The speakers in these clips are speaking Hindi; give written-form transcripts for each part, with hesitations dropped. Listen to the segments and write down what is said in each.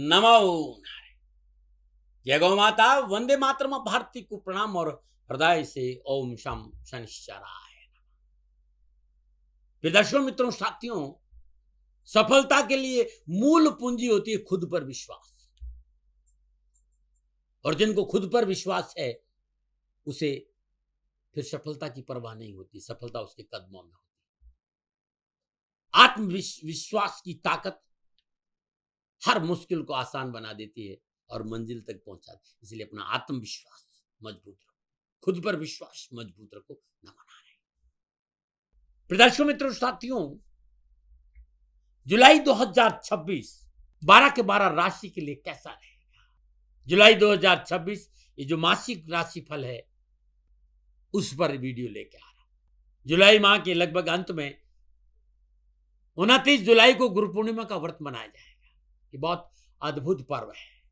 नमो नारायण। जय गौ माता। वंदे मातरम। भारती को प्रणाम और हृदय से ओम शम शनिश्चराय नमः। दर्शकों, मित्रों, साथियों, सफलता के लिए मूल पूंजी होती है खुद पर विश्वास। और जिनको खुद पर विश्वास है उसे फिर सफलता की परवाह नहीं होती, सफलता उसके कदमों में होती। आत्मविश्वास की ताकत हर मुश्किल को आसान बना देती है और मंजिल तक पहुंचाती है। इसलिए अपना आत्मविश्वास मजबूत रखो, खुद पर विश्वास मजबूत रखो। नमन नारायण। दर्शकों, मित्रों, साथियों, जुलाई 2026 12 के 12 राशि के लिए कैसा रहेगा? जुलाई 2026 ये जो मासिक राशिफल है उस पर वीडियो लेके आ रहा। जुलाई माह के लगभग अंत में 29 जुलाई को गुरु पूर्णिमा का व्रत मनाया जाएगा। ये बहुत अद्भुत पर्व है,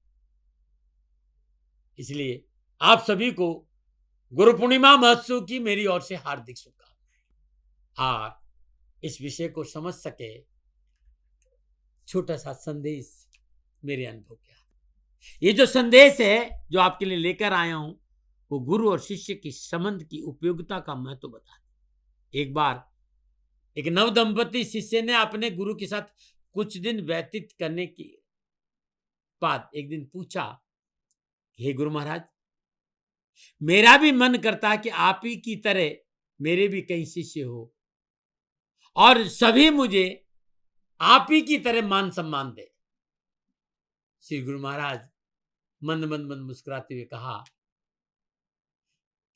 इसलिए आप सभी को गुरु पूर्णिमा महोत्सव की मेरी ओर से हार्दिक शुभकामनाएं। और इस विषय को समझ सके छोटा सा संदेश मेरे अनुभव क्या है। ये जो संदेश है जो आपके लिए लेकर आया हूं वो गुरु और शिष्य की संबंध की उपयोगिता का महत्व बताता है। एक बार एक नवदंपति शिष्य ने अपने गुरु के साथ कुछ दिन व्यतीत करने के बाद एक दिन पूछा, हे गुरु महाराज, मेरा भी मन करता है कि आप ही की तरह मेरे भी कई शिष्य हो और सभी मुझे आप ही की तरह मान सम्मान दे। श्री गुरु महाराज मंद मंद मंद मुस्कुराते हुए कहा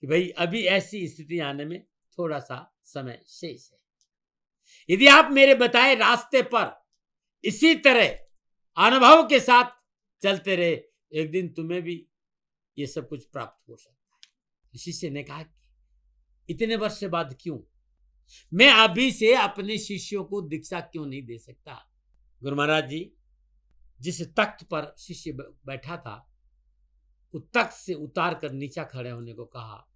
कि भाई अभी ऐसी स्थिति आने में थोड़ा सा समय शेष है। यदि आप मेरे बताए रास्ते पर इसी तरह अनुभव के साथ चलते रहे एक दिन तुम्हें भी ये सब कुछ प्राप्त हो सकता है। शिष्य ने कहा कि इतने वर्ष बाद क्यों, मैं अभी से अपने शिष्यों को दीक्षा क्यों नहीं दे सकता? गुरु महाराज जी जिस तख्त पर शिष्य बैठा था उस तख्त से उतार कर नीचा खड़े होने को कहा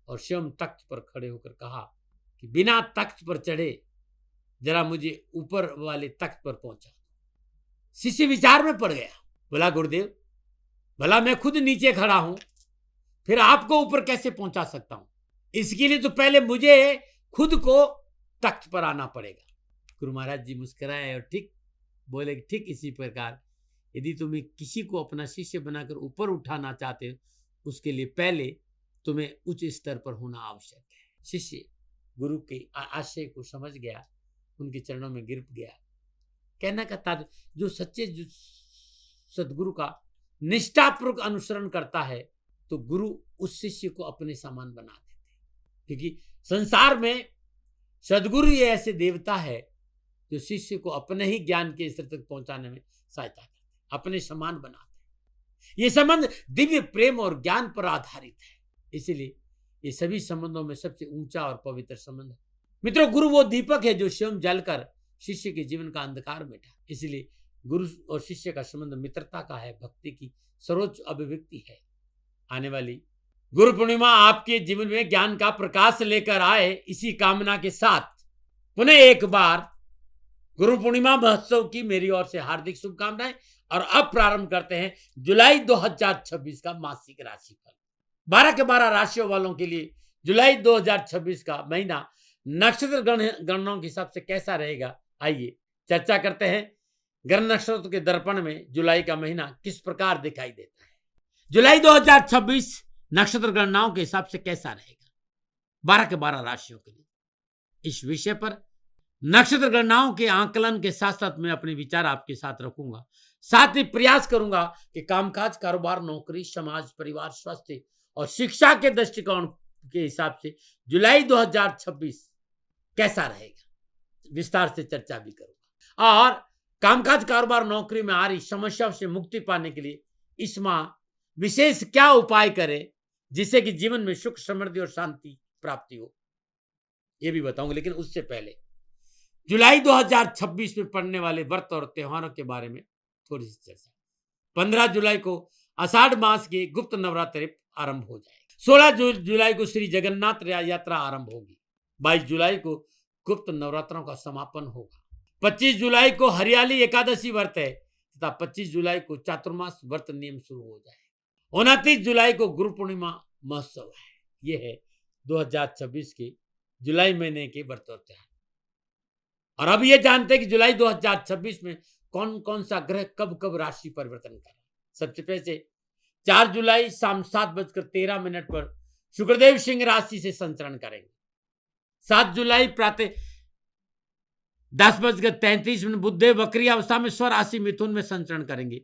और स्वयं तख्त पर खड़े होकर कहा कि बिना तख्त पर चढ़े जरा मुझे ऊपर वाले तख्त पर पहुंचा। शिष्य विचार में पड़ गया, बोला गुरुदेव, भला मैं खुद नीचे खड़ा हूं फिर आपको ऊपर कैसे पहुंचा सकता हूं? इसके लिए तो पहले मुझे खुद को तख्त पर आना पड़ेगा। गुरु महाराज जी मुस्कुराए और ठीक बोले, ठीक इसी प्रकार यदि तुम्हें किसी को अपना शिष्य बनाकर ऊपर उठाना चाहते हो उसके लिए पहले तुम्हें उच्च स्तर पर होना आवश्यक है। शिष्य गुरु के आशय को समझ गया, उनके चरणों में गिर गया। कहना का तात्पर्य जो सच्चे सदगुरु का निष्ठापूर्वक अनुसरण करता है तो गुरु उस शिष्य को अपने समान बना देते हैं। क्योंकि संसार में सदगुरु ये ऐसे देवता है जो शिष्य को अपने ही ज्ञान के स्तर तक पहुंचाने में सहायता करते हैं, अपने समान बनाते हैं। ये संबंध दिव्य प्रेम और ज्ञान पर आधारित है, इसलिए ये सभी संबंधों में सबसे ऊंचा और पवित्र संबंध है। मित्रों, गुरु वो दीपक है जो स्वयं जलकर शिष्य के जीवन का अंधकार मिटा। इसलिए गुरु और शिष्य का संबंध मित्रता का है, भक्ति की सर्वोच्च अभिव्यक्ति है। आने वाली गुरु पूर्णिमा आपके जीवन में ज्ञान का प्रकाश लेकर आए, इसी कामना के साथ पुनः एक बार गुरु पूर्णिमा महोत्सव की मेरी ओर से हार्दिक शुभकामनाएं। और अब प्रारंभ करते हैं जुलाई 2026 का मासिक राशिफल। 12 के 12 राशियों वालों के लिए जुलाई 2026 का महीना नक्षत्र गणनाओं के हिसाब से कैसा रहेगा, आइए चर्चा करते हैं। ग्रह नक्षत्र के दर्पण में जुलाई का महीना किस प्रकार दिखाई देता है। जुलाई 2026 नक्षत्र गणनाओं के हिसाब से कैसा रहेगा 12 के 12 राशियों के लिए, इस विषय पर नक्षत्र गणनाओं के आकलन के साथ साथ मैं अपने विचार आपके साथ रखूंगा। साथ ही प्रयास करूंगा कि कामकाज, कारोबार, नौकरी, समाज, परिवार, स्वास्थ्य और शिक्षा के दृष्टिकोण के हिसाब से जुलाई 2026 कैसा रहेगा विस्तार से चर्चा भी करूंगा। और कामकाज, कारोबार, नौकरी में आ रही समस्याओं से मुक्ति पाने के लिए इस माह विशेष क्या उपाय करें जिससे कि जीवन में सुख, समृद्धि और शांति प्राप्ति हो, यह भी बताऊंगा। लेकिन उससे पहले जुलाई 2026 में पड़ने वाले व्रत और त्योहारों के बारे में थोड़ी सी चर्चा। 15 जुलाई को आषाढ़ मास के गुप्त नवरात्रि आरंभ हो जाएगा। 16 जुलाई को श्री जगन्नाथ यात्रा आरंभ होगी। 22 जुलाई को गुप्त नवरात्रों का समापन होगा। 25 जुलाई को हरियाली एकादशी व्रत है तथा 25 जुलाई को चातुर्मास व्रत नियम शुरू हो जाए। 29 जुलाई को गुरु पूर्णिमा महोत्सव है। यह है 2026 के जुलाई महीने के व्रत और त्योहार। और अब ये जानते हैं कि जुलाई 2026 में कौन कौन सा ग्रह कब कब राशि परिवर्तन कर रहा है। सबसे पहले 4 जुलाई शाम 7:13 पर शुक्रदेव सिंह राशि से संचरण करेंगे। 7 जुलाई प्रातः 10:33 बुधदेव वक्री अवस्था में स्वराशि मिथुन में संचरण करेंगे।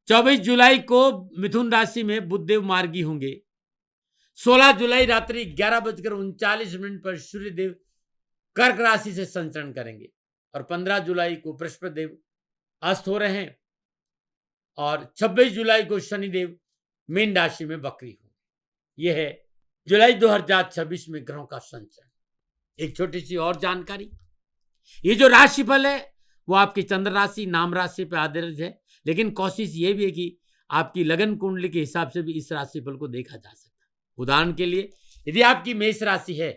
24 जुलाई को मिथुन राशि में बुधदेव मार्गी होंगे। 16 जुलाई रात्रि 11:39 पर सूर्यदेव कर्क राशि से संचरण करेंगे और 15 जुलाई को बृहस्पति देव अस्त हो रहे हैं और 26 जुलाई को शनिदेव मीन राशि में वक्री होंगे। यह है जुलाई 2026 में ग्रहों का संचरण। एक छोटी सी और जानकारी, ये जो राशिफल है वो आपकी चंद्र राशि नाम राशि पर आधारित है, लेकिन कोशिश ये भी है कि आपकी लगन कुंडली के हिसाब से भी इस राशिफल को देखा जा सकता है। उदाहरण के लिए यदि आपकी मेष राशि है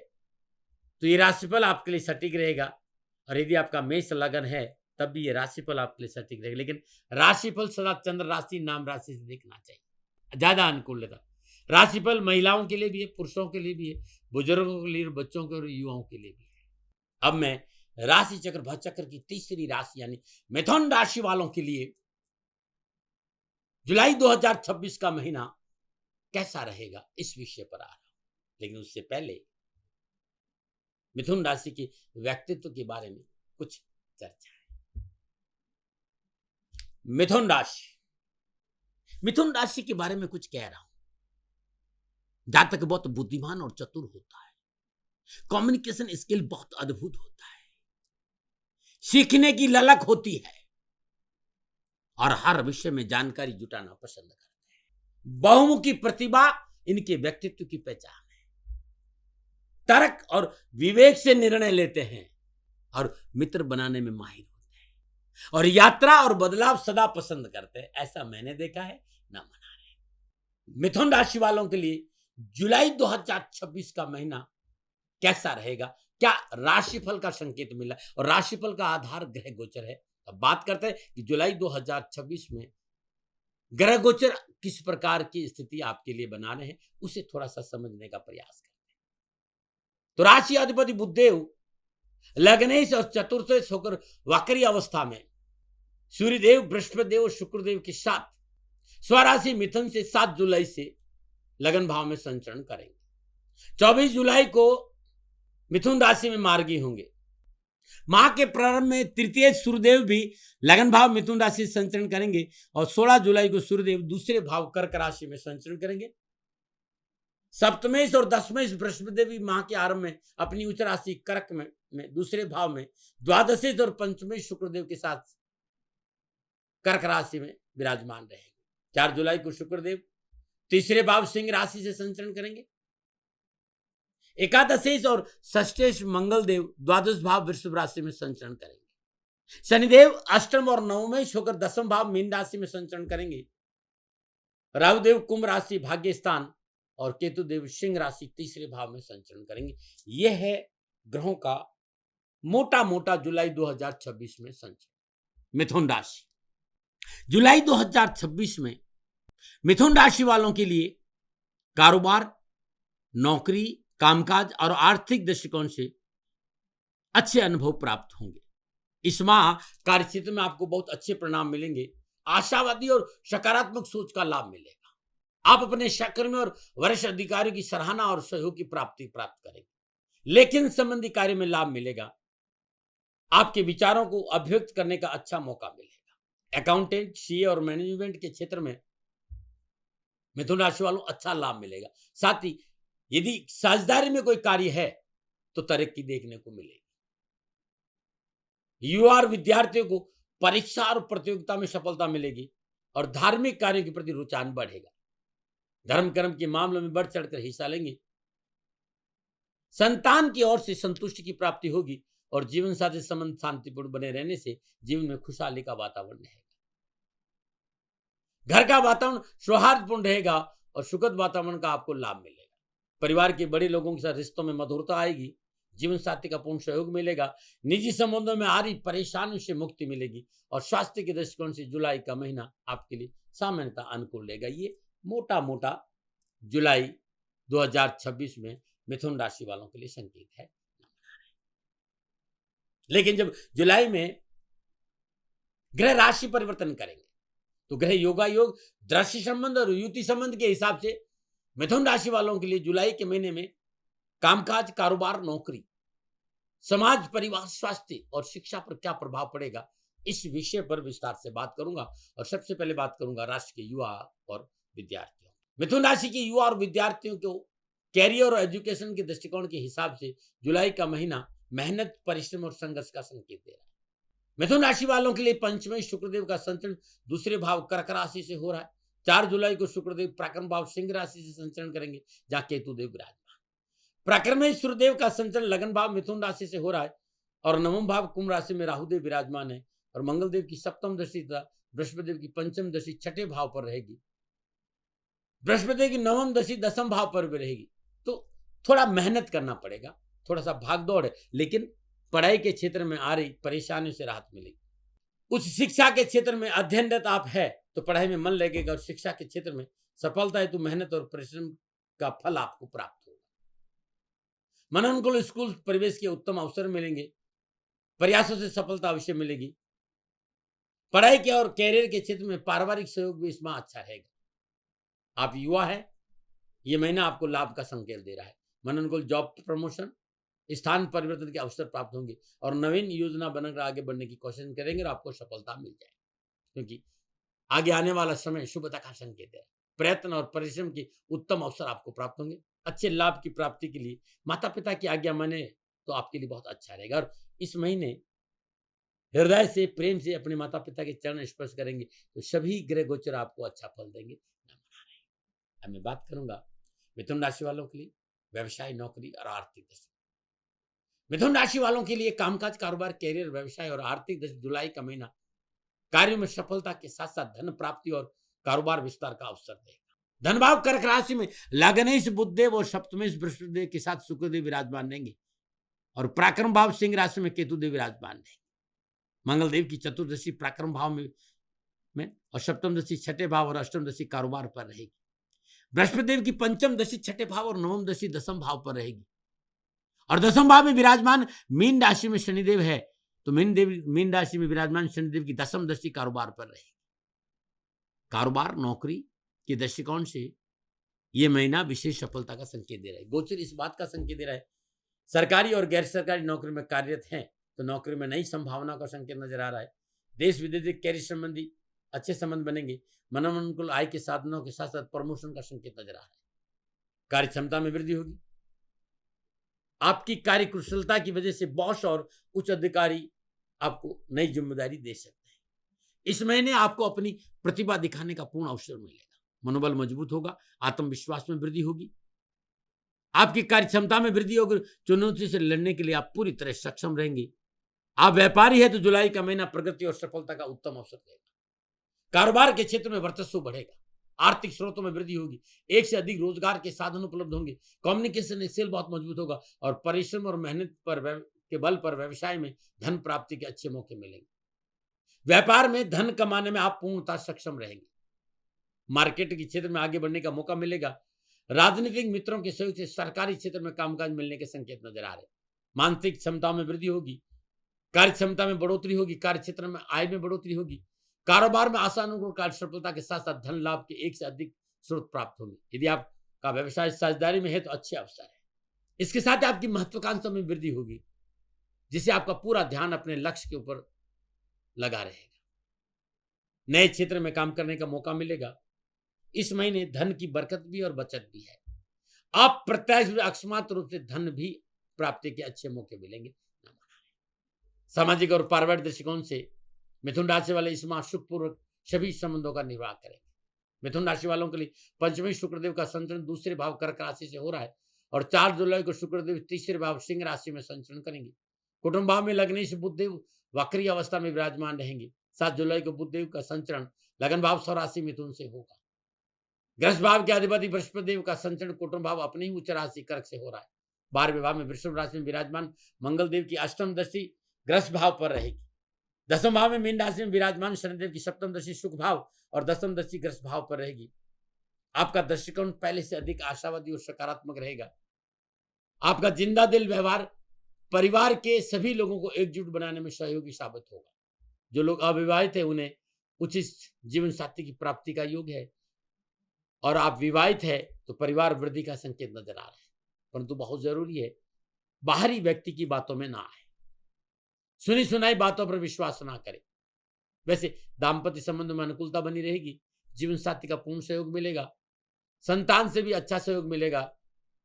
तो ये राशिफल आपके लिए सटीक रहेगा, और यदि आपका मेष लगन है तब भी ये राशिफल आपके लिए सटीक रहेगा। लेकिन राशिफल सदा चंद्र राशि नाम राशि से देखना चाहिए, ज्यादा अनुकूल रहेगा। राशिफल महिलाओं के लिए भी है, पुरुषों के लिए भी है, बुजुर्गों के लिए, बच्चों के और युवाओं के लिए भी है। अब मैं राशि चक्र भचक्र की तीसरी राशि यानी मिथुन राशि वालों के लिए जुलाई 2026 का महीना कैसा रहेगा इस विषय पर आ रहा हूं। लेकिन उससे पहले मिथुन राशि के व्यक्तित्व के बारे में कुछ चर्चा है। मिथुन राशि के बारे में कुछ कह रहा हूं। जातक बहुत बुद्धिमान और चतुर होता है, कम्युनिकेशन स्किल बहुत अद्भुत होता है, सीखने की ललक होती है और हर विषय में जानकारी जुटाना पसंद करते हैं। बहुमुखी प्रतिभा इनके व्यक्तित्व की पहचान है। तर्क और विवेक से निर्णय लेते हैं और मित्र बनाने में माहिर होते हैं और यात्रा और बदलाव सदा पसंद करते हैं। ऐसा मैंने देखा है, ना मना रहे। मिथुन राशि वालों के लिए जुलाई 2026 का महीना कैसा रहेगा, क्या राशिफल का संकेत मिला और राशिफल का आधार ग्रह गोचर है। अब बात करते हैं कि जुलाई 2026 में ग्रह गोचर किस प्रकार की स्थिति आपके लिए बना रहे हैं, उसे थोड़ा सा समझने का प्रयास करते हैं। तो राशि अधिपति बुधदेव लग्नेश और चतुर्थेश होकर वक्री अवस्था में सूर्यदेव बृहस्पति देव और शुक्रदेव के साथ स्वराशि मिथुन से 7 जुलाई से लगन भाव में संचरण करेंगे। 24 जुलाई को मिथुन राशि में मार्गी होंगे। माह के प्रारंभ में तृतीय सूर्यदेव भी लगन भाव मिथुन राशि से संचरण करेंगे और 16 जुलाई को सूर्यदेव दूसरे भाव कर्क राशि में संचरण करेंगे। सप्तमेश और दशमेश बृहस्पति देव माह के आरंभ में अपनी उच्च राशि कर्क में दूसरे भाव में, द्वादशेश और पंचमेश शुक्रदेव के साथ कर्क राशि में विराजमान रहेंगे। 4 जुलाई को शुक्रदेव तीसरे भाव सिंह राशि से संचरण करेंगे। एकादशेश और षष्ठेश मंगल देव द्वादश भाव वृषभ राशि में संचरण करेंगे। शनिदेव अष्टम और नवमेश होकर दसम भाव मीन राशि में संचरण करेंगे। राहुदेव कुंभ राशि भाग्य स्थान और केतुदेव सिंह राशि तीसरे भाव में संचरण करेंगे। यह है ग्रहों का मोटा मोटा जुलाई 2026 में संचरण। मिथुन राशि जुलाई 2026 में मिथुन राशि वालों के लिए कारोबार, नौकरी, कामकाज और आर्थिक दृष्टिकोण से अच्छे अनुभव प्राप्त होंगे। इस माह कार्यक्षेत्र में आपको बहुत अच्छे परिणाम मिलेंगे। आशावादी और सकारात्मक सोच का लाभ मिलेगा। आप अपने सहकर्मियों और वरिष्ठ अधिकारियों की सराहना और सहयोग की प्राप्ति प्राप्त करेंगे। लेकिन संबंधी कार्य में लाभ मिलेगा। आपके विचारों को अभिव्यक्त करने का अच्छा मौका मिलेगा। अकाउंटेंट, सीए और मैनेजमेंट के क्षेत्र में मिथुन राशि वालों अच्छा लाभ मिलेगा। साथ ही यदि साझेदारी में कोई कार्य है तो तरक्की देखने को मिलेगी। युवा और विद्यार्थियों को परीक्षा और प्रतियोगिता में सफलता मिलेगी और धार्मिक कार्यों के प्रति रुझान बढ़ेगा। धर्म कर्म के मामलों में बढ़ चढ़कर हिस्सा लेंगे। संतान की ओर से संतुष्टि की प्राप्ति होगी और जीवन साथी संबंध शांतिपूर्ण बने रहने से जीवन में खुशहाली का वातावरण रहेगा। घर का वातावरण सौहार्दपूर्ण रहेगा और सुखद वातावरण का आपको लाभ मिलेगा। परिवार के बड़े लोगों के साथ रिश्तों में मधुरता आएगी। जीवन साथी का पूर्ण सहयोग मिलेगा। निजी संबंधों में आ रही परेशानियों से मुक्ति मिलेगी और स्वास्थ्य के दृष्टिकोण से जुलाई का महीना आपके लिए सामान्यतः अनुकूल रहेगा। ये मोटा मोटा जुलाई 2026 में मिथुन राशि वालों के लिए संकेत है। लेकिन जब जुलाई में ग्रह राशि परिवर्तन करेंगे तो ग्रह योगा योग, दृष्टि संबंध और युति संबंध के हिसाब से मिथुन राशि वालों के लिए जुलाई के महीने में कामकाज, कारोबार, नौकरी, समाज, परिवार, स्वास्थ्य और शिक्षा पर क्या प्रभाव पड़ेगा, इस विषय पर विस्तार से बात करूंगा। और सबसे पहले बात करूंगा राशि के युवा और विद्यार्थियों। मिथुन राशि के युवा और विद्यार्थियों को कैरियर और एजुकेशन के दृष्टिकोण के हिसाब से जुलाई का महीना मेहनत, परिश्रम और संघर्ष का संकेत दे रहा है। मिथुन राशि वालों के लिए पंचमें शुक्रदेव का संचरण दूसरे भाव कर्क राशि से हो रहा है। 4 जुलाई को शुक्रदेव पराक्रम भाव सिंह राशि से संचरण करेंगे, जहां केतुदेव विराजमान। पराक्रम में सूर्यदेव का संचरण लगन भाव मिथुन राशि से हो रहा है और नवम भाव कुंभ राशि में राहुदेव विराजमान है और मंगल देव की सप्तम दृष्टि तथा बृहस्पति देव की पंचम दृष्टि छठे भाव पर रहेगी। बृहस्पति देव की नवम दृष्टि दसम भाव पर भी रहेगी। तो थोड़ा मेहनत करना पड़ेगा, थोड़ा सा भागदौड़ है, लेकिन पढ़ाई के क्षेत्र में आ रही परेशानियों से राहत मिलेगी। उच्च शिक्षा के क्षेत्र में अध्ययनरत आप है तो पढ़ाई में मन लगेगा और शिक्षा के क्षेत्र में सफलता हेतु मेहनत और परिश्रम का फल आपको प्राप्त होगा। मनोनुकूल स्कूल परिवेश के उत्तम अवसर मिलेंगे, प्रयासों से सफलता अवश्य मिलेगी। पढ़ाई के और कैरियर के क्षेत्र में पारिवारिक सहयोग भी इसमें अच्छा रहेगा। आप युवा है, यह महीना आपको लाभ का संकेत दे रहा है। मनोनुकूल जॉब प्रमोशन, स्थान परिवर्तन के अवसर प्राप्त होंगे और नवीन योजना बनाकर आगे बढ़ने की कोशिश करेंगे और आपको सफलता मिल जाएगी, क्योंकि आगे आने वाला समय शुभता का संकेत है। प्रयत्न और परिश्रम के उत्तम अवसर आपको प्राप्त होंगे। अच्छे लाभ की प्राप्ति के लिए माता पिता की आज्ञा माने तो आपके लिए बहुत अच्छा रहेगा। और इस महीने हृदय से, प्रेम से अपने माता पिता के चरण स्पर्श करेंगे तो सभी ग्रह गोचर आपको अच्छा फल देंगे। अब मैं बात करूंगा मिथुन राशि वालों के लिए व्यवसाय, नौकरी और आर्थिक दशा। मिथुन राशि वालों के लिए कामकाज, कारोबार, कैरियर, व्यवसाय और आर्थिक दशा जुलाई का महीना कार्यों में सफलता के साथ साथ धन प्राप्ति और कारोबार विस्तार का अवसर देगा। धन भाव कर्क राशि में लग्नेश बुधदेव और सप्तमेश बृहस्पति के साथ शुक्रदेव विराजमान रहेंगे और पराक्रम भाव सिंह राशि में केतुदेव विराजमान रहेंगे। मंगल देव की चतुर्दशी पराक्रम भाव में और सप्तम दशी छठे भाव और अष्टम दशी कारोबार पर रहेगी। बृहस्पति देव की पंचम दशी छठे भाव और नवम दशी दसम भाव पर रहेगी और दसम भाव में विराजमान मीन राशि में शनिदेव है तो मीन राशि में विराजमान शनिदेव की दसम दृष्टि कारोबार पर रहेगी। कारोबार, नौकरी के दृष्टिकोण से यह महीना विशेष सफलता का संकेत दे रहा है। गोचर इस बात का संकेत दे रहा है सरकारी और गैर सरकारी नौकरी में कार्यरत हैं तो नौकरी में नई संभावना का संकेत नजर आ रहा है। देश विदेश के कैरियर संबंधी अच्छे संबंध बनेंगे। मनोनुकूल आय के साधनों के साथ साथ प्रमोशन का संकेत नजर आ रहा है। कार्य क्षमता में वृद्धि होगी। आपकी कार्य कुशलता की वजह से बॉस और उच्च अधिकारी आपको नई जिम्मेदारी दे सकते हैं। इस महीने आपको अपनी प्रतिभा दिखाने का पूर्ण अवसर मिलेगा। मनोबल मजबूत होगा, आत्मविश्वास में वृद्धि होगी, आपकी कार्य क्षमता में वृद्धि होगी। चुनौती से लड़ने के लिए आप पूरी तरह सक्षम रहेंगे। आप व्यापारी है तो जुलाई का महीना प्रगति और सफलता का उत्तम अवसर देगा। कारोबार के क्षेत्र में वर्चस्व बढ़ेगा, आर्थिक स्रोतों में वृद्धि होगी, एक से अधिक रोजगार के साधन उपलब्ध होंगे, कम्युनिकेशन स्किल बहुत मजबूत होगा और परिश्रम और मेहनत के बल पर व्यवसाय में धन प्राप्ति के अच्छे मौके मिलेंगे। व्यापार में धन कमाने में आप पूर्णतः सक्षम रहेंगे। मार्केट के क्षेत्र में आगे बढ़ने का मौका मिलेगा। राजनीतिक मित्रों के सहयोग से सरकारी क्षेत्र में कामकाज मिलने के संकेत नजर आ रहे। मानसिक क्षमता में वृद्धि होगी, कार्य क्षमता में बढ़ोतरी होगी, कार्य क्षेत्र में आय में बढ़ोतरी होगी। कारोबार में आशानुरूप कार्य सफलता के साथ साथ धन लाभ के एक से अधिक स्रोत प्राप्त होंगे। यदि आपका व्यवसाय साझेदारी में है तो अच्छे अवसर है। इसके साथ आपकी महत्वाकांक्षा में वृद्धि होगी, जिससे आपका पूरा ध्यान अपने लक्ष्य के ऊपर लगा रहेगा। नए क्षेत्र में काम करने का मौका मिलेगा। इस महीने धन की बरकत भी और बचत भी है। आप प्रत्याशित अकस्मात रूप से धन भी प्राप्ति के अच्छे मौके मिलेंगे। सामाजिक और पारिवारिक दृष्टिकोण से मिथुन राशि वाले इस माह सुखपूर्वक सभी संबंधों का निर्वाह करेंगे। मिथुन राशि वालों के लिए पंचमी शुक्रदेव का संचरण दूसरे भाव कर्क राशि से हो रहा है और 4 जुलाई को शुक्रदेव तीसरे भाव सिंह राशि में संचरण करेंगे। कुटुंब भाव में लग्नेश बुधदेव वक्री अवस्था में विराजमान रहेंगे। 7 जुलाई को बुधदेव का संचरण लगन भाव स्वराशि मिथुन से होगा। गृहस्थ भाव के अधिपति बृहस्पति देव का संचरण कुटुंब भाव अपनी ही उच्च राशि कर्क से हो रहा है। 12वें भाव में वृषभ राशि में विराजमान मंगल देव की अष्टम दृष्टि ग्रस्त भाव पर रहेगी। 10वें भाव में मीन राशि में विराजमान शनिदेव की सप्तम दृष्टि शुक्र भाव और 10वीं दृष्टि ग्रस्त भाव पर रहेगी। आपका दृष्टिकोण पहले से अधिक आशावादी और सकारात्मक रहेगा। आपका जिंदा दिल व्यवहार परिवार के सभी लोगों को एकजुट बनाने में सहयोगी साबित होगा। जो लोग अविवाहित हैं उन्हें उचित जीवन साथी की प्राप्ति का योग है, और आप विवाहित है तो परिवार वृद्धि का संकेत नजर आ रहा है। परंतु बहुत जरूरी है बाहरी व्यक्ति की बातों में ना आए, सुनी सुनाई बातों पर विश्वास ना करें। वैसे दाम्पत्य संबंध में अनुकूलता बनी रहेगी, जीवन साथी का पूर्ण सहयोग मिलेगा, संतान से भी अच्छा सहयोग मिलेगा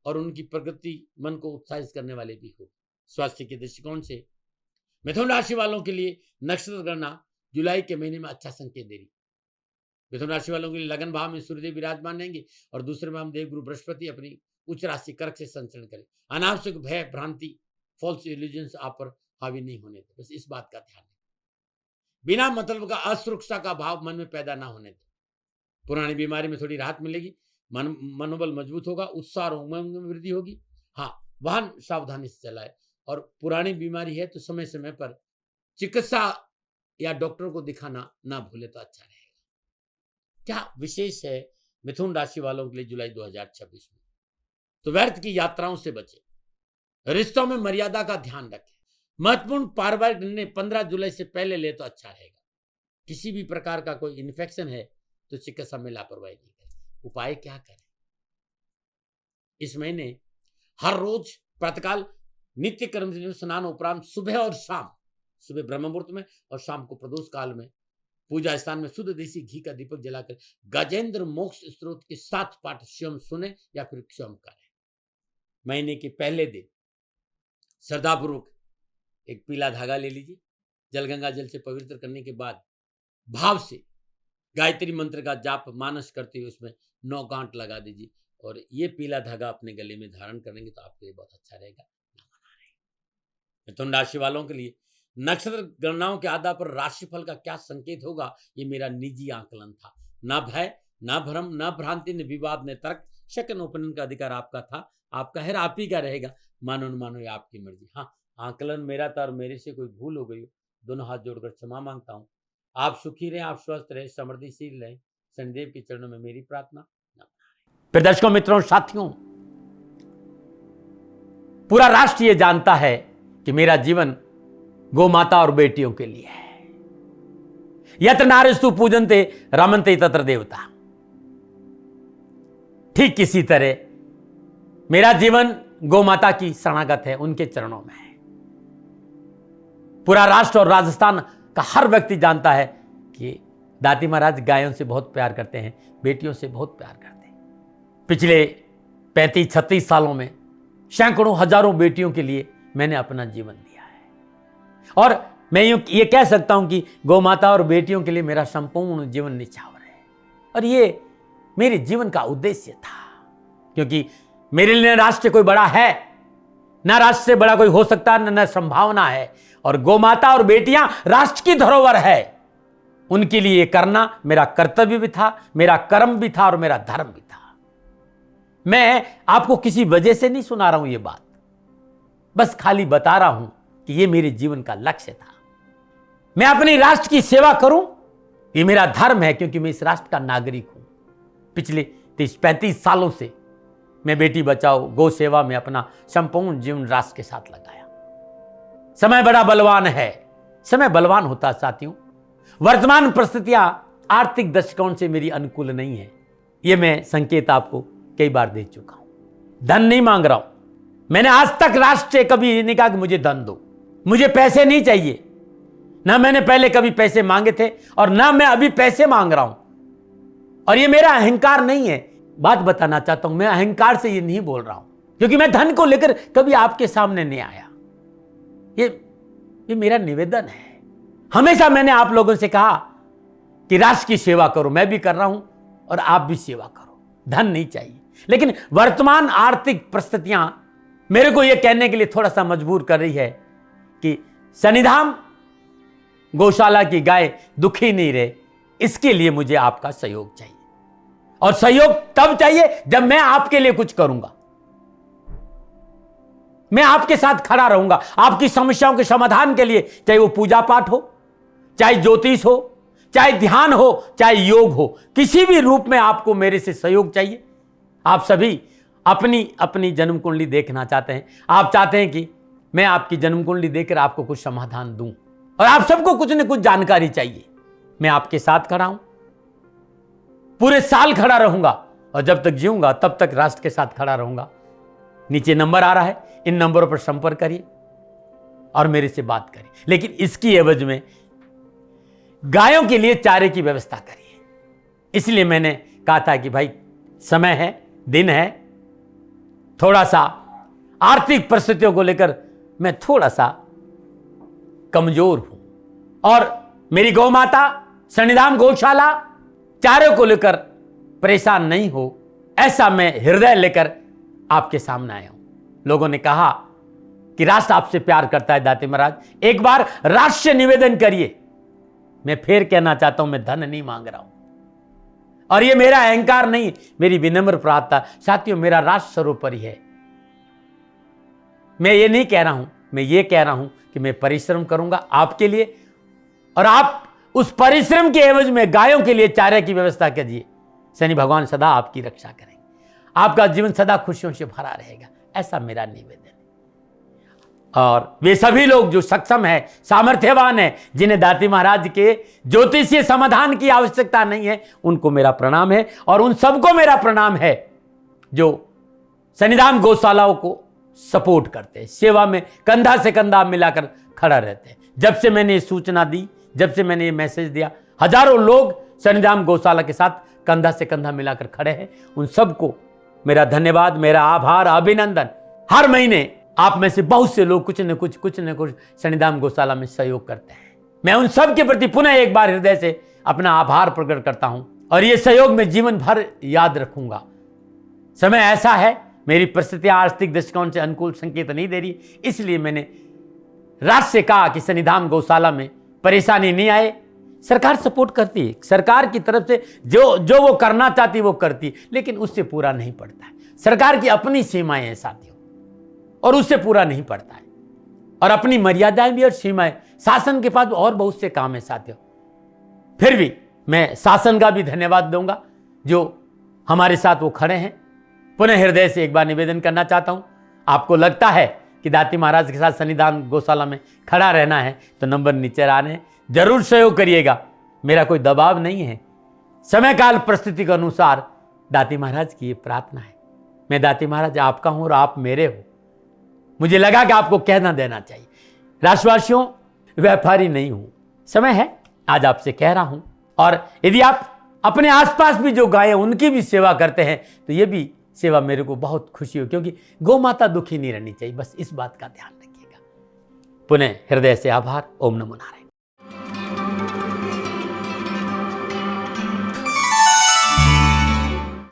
और उनकी प्रगति मन को उत्साहित करने वाले भी हो। स्वास्थ्य के दृष्टिकोण से मिथुन राशि वालों के लिए नक्षत्र गणना जुलाई के महीने में अच्छा संकेत दे रही। मिथुन राशि वालों के लिए लगन भाव में सूर्यदेव विराजमान रहेंगे और दूसरे भाव में देवगुरु बृहस्पति अपनी उच्च राशि कर्क से संचरण करें। अनावश्यक भय भ्रांति फॉल्स इल्यूजन्स आप पर हावी नहीं होने दे, बस इस बात का ध्यान रखें। बिना मतलब का असुरक्षा का भाव मन में पैदा ना होने दे। पुरानी बीमारी में थोड़ी राहत मिलेगी, मनोबल मजबूत होगा, उत्साह और उमंग में वृद्धि होगी। हाँ, वाहन सावधानी से चलाए और पुरानी बीमारी है तो समय समय पर चिकित्सा या डॉक्टर को दिखाना ना भूले तो अच्छा रहेगा। क्या विशेष है मिथुन राशि वालों के लिए जुलाई 2026 में? तो व्यर्थ की यात्राओं से बचें, रिश्तों में मर्यादा का ध्यान रखें, महत्वपूर्ण पारिवारिक निर्णय 15 जुलाई से पहले ले तो अच्छा रहेगा। किसी भी प्रकार का कोई इन्फेक्शन है तो चिकित्सा में लापरवाही नहीं करें। उपाय क्या करें? इस महीने हर रोज प्रातःकाल नित्य कर्म से स्नान उपरांत सुबह और शाम, सुबह ब्रह्म मुहूर्त में और शाम को प्रदोष काल में पूजा स्थान में शुद्ध देसी घी का दीपक जलाकर गजेंद्र मोक्ष स्त्रोत के 7 पाठ स्वयं सुने या फिर स्वयं करें। महीने के पहले दिन श्रद्धापूर्वक एक पीला धागा ले लीजिए, जलगंगा जल से पवित्र करने के बाद भाव से गायत्री मंत्र का जाप मानस करते हुए उसमें 9 गांठ लगा दीजिए और ये पीला धागा अपने गले में धारण करेंगे तो आपके लिए बहुत अच्छा रहेगा। मिथुन राशि वालों के लिए नक्षत्र गणनाओं के आधार पर राशिफल का क्या संकेत होगा, ये मेरा निजी आकलन था। ना भय, ना भ्रम, ना भ्रांति, न विवाद, न तर्क। सेकंड ओपिनियन का अधिकार आपका था, आपका है, आप ही का रहेगा। मानो न मानो ये आपकी मर्जी। हाँ, आकलन मेरा था और मेरे से कोई भूल हो गई हो, दोनों हाथ जोड़कर क्षमा मांगता हूँ। आप सुखी रहें, आप स्वस्थ रहें, समृद्धिशील रहें, शनिदेव के चरणों में मेरी प्रार्थना। फिर दर्शकों, मित्रों, साथियों, पूरा राष्ट्र ये जानता है कि मेरा जीवन गौ माता और बेटियों के लिए है। यत्र नारीस्तु पूजन्ते रमन्ते तत्र देवता। ठीक किसी तरह मेरा जीवन गौ माता की शरणागत है, उनके चरणों में है। पूरा राष्ट्र और राजस्थान का हर व्यक्ति जानता है कि दाती महाराज गायों से बहुत प्यार करते हैं, बेटियों से बहुत प्यार करते हैं। पिछले 35-36 सालों में सैकड़ों हजारों बेटियों के लिए मैंने अपना जीवन दिया है और मैं ये कह सकता हूं कि गौ माता और बेटियों के लिए मेरा संपूर्ण जीवन निछावर है। और ये मेरे जीवन का उद्देश्य था, क्योंकि मेरे लिए राष्ट्र कोई बड़ा है ना, राष्ट्र से बड़ा कोई हो सकता है न संभावना है। और गौ माता और बेटियां राष्ट्र की धरोहर है, उनके लिए करना मेरा कर्तव्य भी था, मेरा कर्म भी था और मेरा धर्म भी था। मैं आपको किसी वजह से नहीं सुना रहा हूं ये बात, बस खाली बता रहा हूं कि ये मेरे जीवन का लक्ष्य था। मैं अपने राष्ट्र की सेवा करूं, ये मेरा धर्म है, क्योंकि मैं इस राष्ट्र का नागरिक हूं। पिछले 30-35 सालों से मैं बेटी बचाओ, गौ सेवा में अपना संपूर्ण जीवन राष्ट्र के साथ लगाया। समय बड़ा बलवान है, समय बलवान होता है साथियों। वर्तमान परिस्थितियां आर्थिक दृष्टिकोण से मेरी अनुकूल नहीं है, यह मैं संकेत आपको कई बार दे चुका हूं। धन नहीं मांग रहा हूं, मैंने आज तक राष्ट्र से कभी ये नहीं कहा कि मुझे धन दो, मुझे पैसे नहीं चाहिए। ना मैंने पहले कभी पैसे मांगे थे और ना मैं अभी पैसे मांग रहा हूं। और ये मेरा अहंकार नहीं है। बात बताना चाहता हूं, मैं अहंकार से ये नहीं बोल रहा हूं, क्योंकि मैं धन को लेकर कभी आपके सामने नहीं आया। ये मेरा निवेदन है। हमेशा मैंने आप लोगों से कहा कि राष्ट्र की सेवा करो, मैं भी कर रहा हूं और आप भी सेवा करो। धन नहीं चाहिए, लेकिन वर्तमान आर्थिक परिस्थितियां मेरे को यह कहने के लिए थोड़ा सा मजबूर कर रही है कि शनिधाम गौशाला की गाय दुखी नहीं रहे, इसके लिए मुझे आपका सहयोग चाहिए। और सहयोग तब चाहिए जब मैं आपके लिए कुछ करूंगा। मैं आपके साथ खड़ा रहूंगा आपकी समस्याओं के समाधान के लिए, चाहे वो पूजा पाठ हो, चाहे ज्योतिष हो, चाहे ध्यान हो, चाहे योग हो, किसी भी रूप में आपको मेरे से सहयोग चाहिए। आप सभी अपनी अपनी जन्म कुंडली देखना चाहते हैं, आप चाहते हैं कि मैं आपकी जन्म कुंडली देखकर आपको कुछ समाधान दूं, और आप सबको कुछ न कुछ जानकारी चाहिए। मैं आपके साथ खड़ा हूं, पूरे साल खड़ा रहूंगा, और जब तक जीऊंगा तब तक राष्ट्र के साथ खड़ा रहूंगा। नीचे नंबर आ रहा है, इन नंबरों पर संपर्क करिए और मेरे से बात करिए, लेकिन इसकी एवज में गायों के लिए चारे की व्यवस्था करिए। इसलिए मैंने कहा था कि भाई समय है, दिन है, थोड़ा सा आर्थिक परिस्थितियों को लेकर मैं थोड़ा सा कमजोर हूं, और मेरी गौ माता शनिधाम गौशाला चारे को लेकर परेशान नहीं हो, ऐसा मैं हृदय लेकर आपके सामने आया हूं। लोगों ने कहा कि राष्ट्र आपसे प्यार करता है दाते महाराज, एक बार राष्ट्र से निवेदन करिए। मैं फिर कहना चाहता हूं, मैं धन नहीं मांग रहा हूं, और ये मेरा अहंकार नहीं, मेरी विनम्र प्रार्थना। साथियों, मेरा राष्ट्र सर्वोपरि है। मैं ये नहीं कह रहा हूं, मैं ये कह रहा हूं कि मैं परिश्रम करूंगा आपके लिए, और आप उस परिश्रम के एवज में गायों के लिए चारे की व्यवस्था कीजिए। शनि भगवान सदा आपकी रक्षा करेंगे, आपका जीवन सदा खुशियों से भरा रहेगा, ऐसा मेरा निवेदन है। और वे सभी लोग जो सक्षम है, सामर्थ्यवान है, जिन्हें दाती महाराज के ज्योतिषीय समाधान की आवश्यकता नहीं है, उनको मेरा प्रणाम है। और उन सबको मेरा प्रणाम है जो शनिधाम गौशालाओं को सपोर्ट करते हैं, सेवा में कंधा से कंधा मिलाकर खड़ा रहते हैं। जब से मैंने ये सूचना दी, जब से मैंने ये मैसेज दिया, हजारों लोग शनिधाम गौशाला के साथ कंधा से कंधा मिलाकर खड़े हैं। उन सबको मेरा धन्यवाद, मेरा आभार, अभिनंदन। हर महीने आप में से बहुत से लोग कुछ न कुछ शनिधाम गौशाला में सहयोग करते हैं। मैं उन सब के प्रति पुनः एक बार हृदय से अपना आभार प्रकट करता हूं, और ये सहयोग मैं जीवन भर याद रखूंगा। समय ऐसा है, मेरी परिस्थितियां आर्थिक दृष्टिकोण से अनुकूल संकेत नहीं दे रही, इसलिए मैंने राष्ट्र से कहा कि शनिधाम गौशाला में परेशानी नहीं आए। सरकार सपोर्ट करती है, सरकार की तरफ से जो वो करना चाहती है वो करती है, लेकिन उससे पूरा नहीं पड़ता है। सरकार की अपनी सीमाएं हैं साथियों, और उससे पूरा नहीं पड़ता है, और अपनी मर्यादाएं भी और सीमाएं। शासन के पास और बहुत से काम है साथियों। फिर भी मैं शासन का भी धन्यवाद दूंगा जो हमारे साथ वो खड़े हैं। पुनः हृदय से एक बार निवेदन करना चाहता हूं, आपको लगता है कि दाती महाराज के साथ शनिधाम गौशाला में खड़ा रहना है तो नंबर नीचे आ रहे हैं, जरूर सहयोग करिएगा। मेरा कोई दबाव नहीं है, समय काल परिस्थिति के अनुसार दाती महाराज की ये प्रार्थना है। मैं दाती महाराज आपका हूं और आप मेरे हो, मुझे लगा कि आपको कहना देना चाहिए। राष्ट्रवासियों, व्यापारी नहीं हूं, समय है आज आपसे कह रहा हूं। और यदि आप अपने आसपास भी जो गायें उनकी भी सेवा करते हैं तो ये भी सेवा मेरे को बहुत खुशी हो, क्योंकि गौ माता दुखी नहीं रहनी चाहिए, बस इस बात का ध्यान रखिएगा। पुनः हृदय से आभार। ओम नमो नारायण।